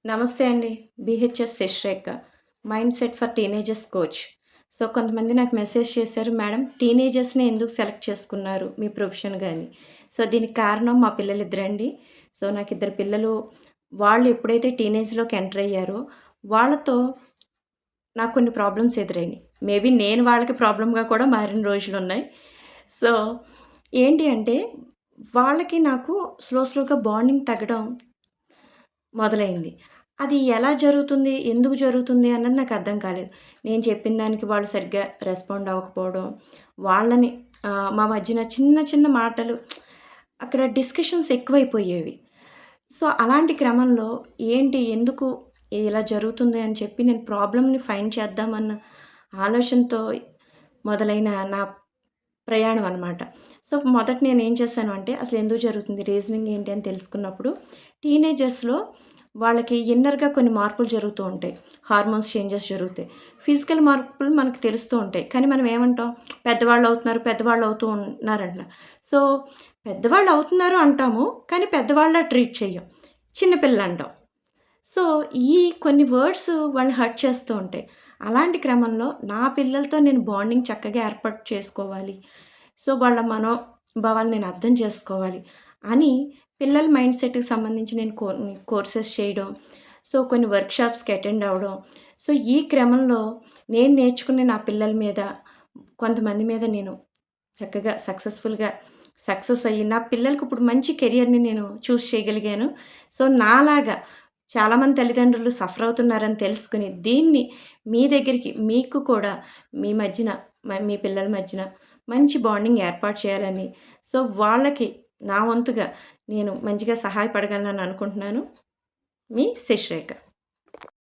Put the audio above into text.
నమస్తే అండి. BHS Sasirekha. Mind set for teenagers coach. So, కొంతమంది నాకు మెసేజ్ చేశారు, మేడం టీనేజర్స్‌ని ఎందుకు సెలెక్ట్ చేసుకున్నారు మీ ప్రొఫెషన్‌గా అని. సో, దీనికి కారణం మా పిల్లలిద్దరండి. సో, నాకిద్దరు పిల్లలు. వాళ్ళు ఎప్పుడైతే టీనేజ్‌లోకి ఎంటర్ అయ్యారో, వాళ్ళతో నాకు కొన్ని ప్రాబ్లమ్స్ ఎదురైనాయి. మేబీ నేను వాళ్ళకి ప్రాబ్లమ్‌గా కూడా మారిన రోజులున్నాయి. సో, ఏంటి అంటే, వాళ్ళకి నాకు స్లోగా బాండింగ్ తగ్గడం మొదలైంది. అది ఎలా జరుగుతుంది? ఎందుకు జరుగుతుంది? అన్నది నాకు అర్థం కాలేదు. నేను చెప్పిన దానికి వాళ్ళు సరిగ్గా రెస్పాండ్ అవ్వకపోవడం, వాళ్ళని మా మధ్యన చిన్న చిన్న మాటలు అక్కడ డిస్కషన్స్ ఎక్కువైపోయేవి. సో, అలాంటి క్రమంలో ఏంటి? ఎందుకు ఇలా జరుగుతుంది అని చెప్పి నేను ప్రాబ్లమ్‌ని ఫైండ్ చేద్దామన్న ఆలోచనతో మొదలైన నా ప్రయాణం అనమాట. సో, మొదట నేనేం చేశాను అంటే అసలు ఎందుకు జరుగుతుంది? రీజనింగ్ ఏంటి అని తెలుసుకున్నప్పుడు టీనేజర్స్‌లో వాళ్ళకి ఇన్నర్‌గా కొన్ని మార్పులు జరుగుతూ ఉంటాయి. హార్మోన్స్ చేంజెస్ జరుగుతాయి. ఫిజికల్ మార్పులు మనకు తెలుస్తూ ఉంటాయి. కానీ మనం ఏమంటాం? పెద్దవాళ్ళు అవుతున్నారు, పెద్దవాళ్ళు అవుతూ ఉన్నారంటున్నారు. సో, పెద్దవాళ్ళు అవుతున్నారు అంటాము. కానీ పెద్దవాళ్ళలా ట్రీట్ చెయ్యం. చిన్న పిల్లలు అంటాం. సో, ఈ కొన్ని వర్డ్స్ వాళ్ళని హర్ట్ చేస్తూ ఉంటాయి. అలాంటి క్రమంలో నా పిల్లలతో నేను బాండింగ్ చక్కగా ఏర్పాటు చేసుకోవాలి. సో, వాళ్ళ మనోభావాలు నేను అర్థం చేసుకోవాలి అని పిల్లల మైండ్ సెట్‌కి సంబంధించి నేను కోర్సెస్ చేయడం. సో, కొన్ని వర్క్‌షాప్స్‌కి అటెండ్ అవ్వడం. సో, ఈ క్రమంలో నేను నేర్చుకునే నా పిల్లల మీద, కొంతమంది మీద నేను చక్కగా సక్సెస్ అయ్యి, నా పిల్లలకి ఇప్పుడు మంచి కెరియర్‌ని నేను చూస్ చేయగలిగాను. సో, నాలాగా చాలామంది తల్లిదండ్రులు సఫర్ అవుతున్నారని తెలుసుకొని, దీన్ని మీ దగ్గరికి మీకు కూడా మీ మధ్యన మీ పిల్లల మధ్యన మంచి బాండింగ్ ఏర్పాటు చేయాలని, సో, వాళ్ళకి నా వంతుగా నేను మంచిగా సహాయపడగలనని అనుకుంటున్నాను. మీ శశిరేఖ.